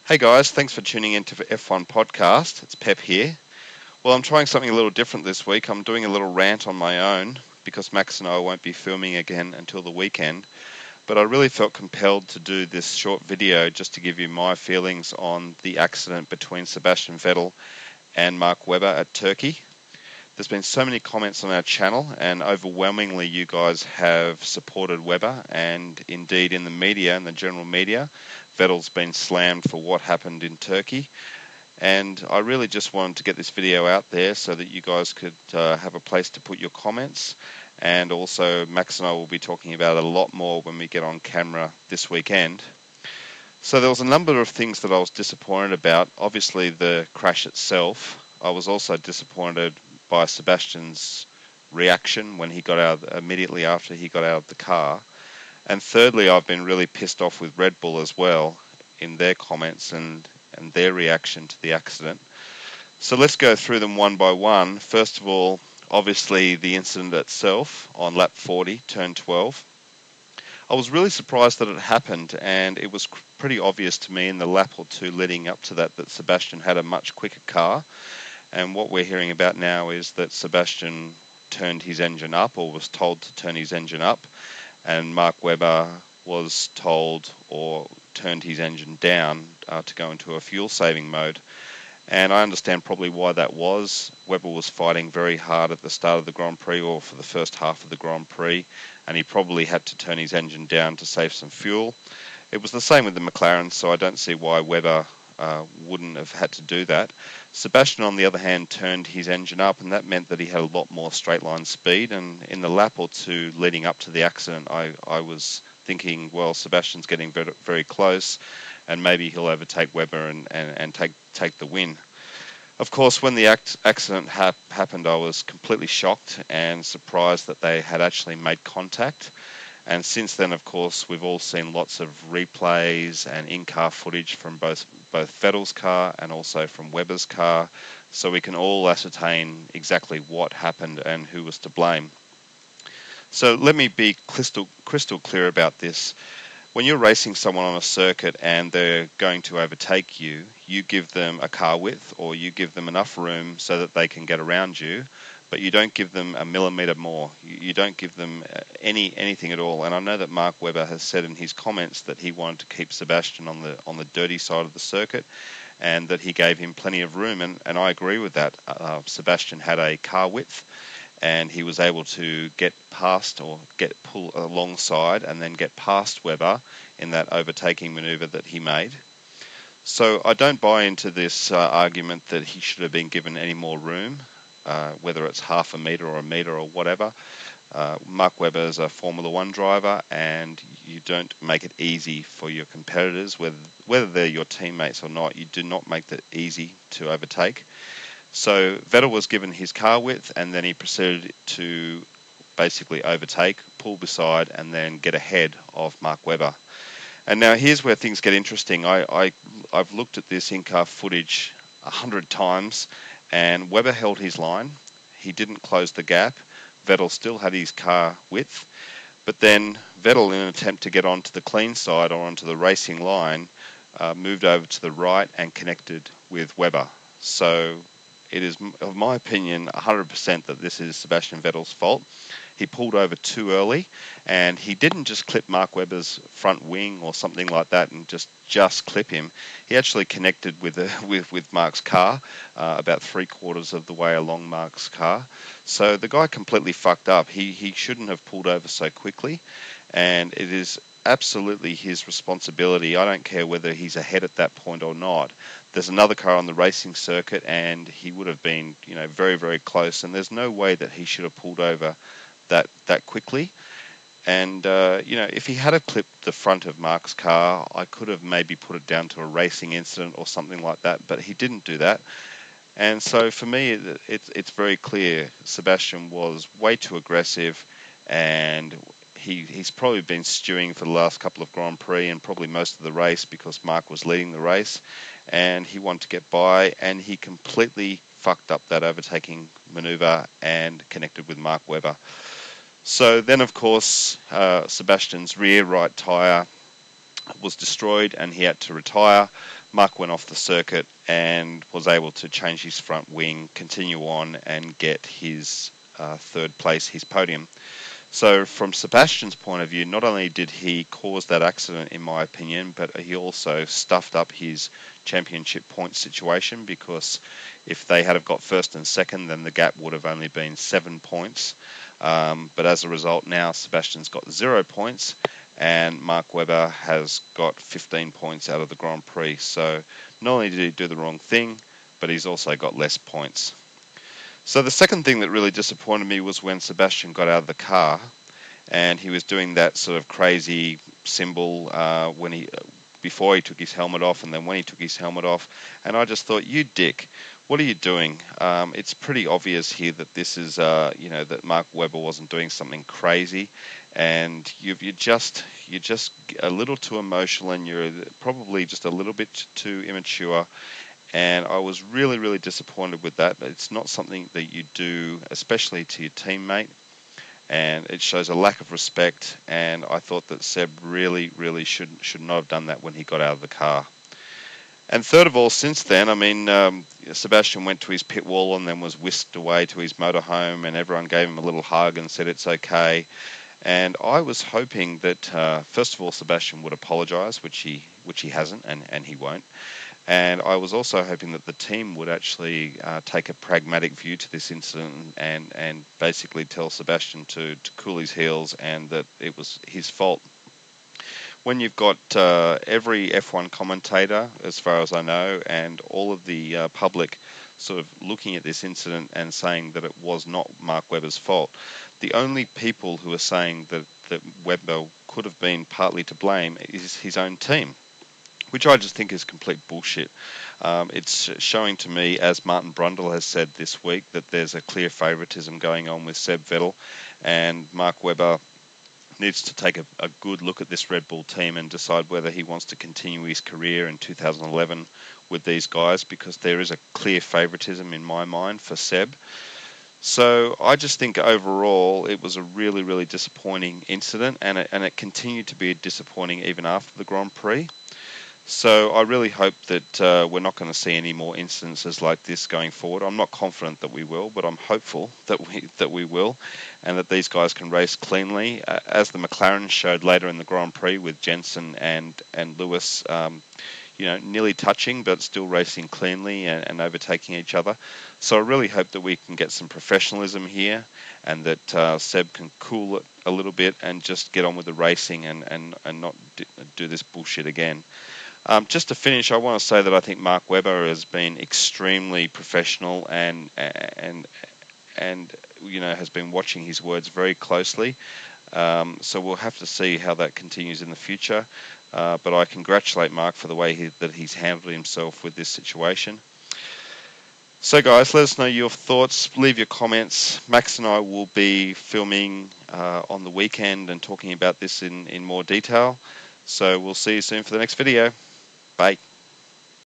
Hey guys, thanks for tuning into the F1 podcast. It's Pep here. Well, I'm trying something a little different this week. I'm doing a little rant on my own because Max and I won't be filming again until the weekend. But I really felt compelled to do this short video just to give you my feelings on the accident between Sebastian Vettel and Mark Webber at Turkey. There's been so many comments on our channel, and overwhelmingly you guys have supported Webber, and indeed in the media, in the general media, Vettel's been slammed for what happened in Turkey. And I really just wanted to get this video out there so that you guys could have a place to put your comments. And also Max and I will be talking about it a lot more when we get on camera this weekend. So there was a number of things that I was disappointed about. Obviously the crash itself. I was also disappointed by Sebastian's reaction when he got out, immediately after he got out of the car. And thirdly, I've been really pissed off with Red Bull as well in their comments and their reaction to the accident. So let's go through them one by one. First of all, obviously the incident itself on lap 40, turn 12. I was really surprised that it happened, and it was pretty obvious to me in the lap or two leading up to that Sebastian had a much quicker car. And what we're hearing about now is that Sebastian turned his engine up, or was told to turn his engine up, and Mark Webber was told or turned his engine down to go into a fuel-saving mode. And I understand probably why that was. Webber was fighting very hard at the start of the Grand Prix, or for the first half of the Grand Prix, and he probably had to turn his engine down to save some fuel. It was the same with the McLaren, so I don't see why Webber wouldn't have had to do that. Sebastian, on the other hand, turned his engine up, and that meant that he had a lot more straight line speed. And in the lap or two leading up to the accident, I was thinking, well, Sebastian's getting very, very close, and maybe he'll overtake Webber and take the win. Of course, when the accident happened, I was completely shocked and surprised that they had actually made contact. And since then, of course, we've all seen lots of replays and in-car footage from both Vettel's car and also from Webber's car, so we can all ascertain exactly what happened and who was to blame. So let me be crystal clear about this. When you're racing someone on a circuit and they're going to overtake you, you give them a car width, or you give them enough room so that they can get around you, but you don't give them a millimetre more. You don't give them anything at all. And I know that Mark Webber has said in his comments that he wanted to keep Sebastian on the dirty side of the circuit, and that he gave him plenty of room. And I agree with that. Sebastian had a car width, and he was able to get past, or pull alongside and then get past Webber in that overtaking manoeuvre that he made. So I don't buy into this argument that he should have been given any more room. Whether it's half a metre or a metre or whatever. Mark Webber is a Formula One driver, and you don't make it easy for your competitors, whether they're your teammates or not. You do not make it easy to overtake. So Vettel was given his car width, and then he proceeded to basically overtake, pull beside, and then get ahead of Mark Webber. And now here's where things get interesting. I've looked at this in-car footage 100 times, and Webber held his line. He didn't close the gap. Vettel still had his car width. But then Vettel, in an attempt to get onto the clean side or onto the racing line, moved over to the right and connected with Webber. So it is, of my opinion, 100% that this is Sebastian Vettel's fault. He pulled over too early, and he didn't just clip Mark Webber's front wing or something like that and just clip him. He actually connected with Mark's car about 3/4 of the way along Mark's car. So the guy completely fucked up. He shouldn't have pulled over so quickly, and it is absolutely his responsibility. I don't care whether he's ahead at that point or not. There's another car on the racing circuit, and he would have been, very, very close, and there's no way that he should have pulled over that quickly. And if he had have clipped the front of Mark's car, I could have maybe put it down to a racing incident or something like that, but he didn't do that. And so for me, it's very clear Sebastian was way too aggressive, and he's probably been stewing for the last couple of Grand Prix and probably most of the race, because Mark was leading the race and he wanted to get by, and he completely fucked up that overtaking manoeuvre and connected with Mark Webber. So then, of course, Sebastian's rear right tyre was destroyed and he had to retire. Mark went off the circuit and was able to change his front wing, continue on and get his third place, his podium. So from Sebastian's point of view, not only did he cause that accident, in my opinion, but he also stuffed up his championship point situation, because if they had have got first and second, then the gap would have only been 7 points. But as a result, now Sebastian's got 0 points and Mark Webber has got 15 points out of the Grand Prix. So not only did he do the wrong thing, but he's also got less points. So the second thing that really disappointed me was when Sebastian got out of the car and he was doing that sort of crazy symbol before he took his helmet off and then when he took his helmet off. And I just thought, you dick, what are you doing? It's pretty obvious here that this is, that Mark Webber wasn't doing something crazy, and you're just a little too emotional and you're probably just a little bit too immature. And I was really, really disappointed with that. It's not something that you do, especially to your teammate, and it shows a lack of respect. And I thought that Seb really, really should not have done that when he got out of the car. And third of all, since then, Sebastian went to his pit wall and then was whisked away to his motorhome, and everyone gave him a little hug and said it's okay. And I was hoping that, first of all, Sebastian would apologise, which he hasn't, and he won't. And I was also hoping that the team would actually take a pragmatic view to this incident and basically tell Sebastian to cool his heels and that it was his fault. When you've got every F1 commentator, as far as I know, and all of the public sort of looking at this incident and saying that it was not Mark Webber's fault, the only people who are saying that Webber could have been partly to blame is his own team, which I just think is complete bullshit. It's showing to me, as Martin Brundle has said this week, that there's a clear favouritism going on with Seb Vettel, and Mark Webber needs to take a good look at this Red Bull team and decide whether he wants to continue his career in 2011 with these guys, because there is a clear favouritism in my mind for Seb. So I just think overall it was a really, really disappointing incident, and it continued to be disappointing even after the Grand Prix. So I really hope that we're not going to see any more incidences like this going forward. I'm not confident that we will, but I'm hopeful that we will, and that these guys can race cleanly, as the McLaren showed later in the Grand Prix with Jensen and Lewis, nearly touching but still racing cleanly and overtaking each other. So I really hope that we can get some professionalism here, and that Seb can cool it a little bit and just get on with the racing and not do this bullshit again. Just to finish, I want to say that I think Mark Webber has been extremely professional and has been watching his words very closely. So we'll have to see how that continues in the future. But I congratulate Mark for the way that he's handled himself with this situation. So guys, let us know your thoughts. Leave your comments. Max and I will be filming on the weekend and talking about this in more detail. So we'll see you soon for the next video. Bye.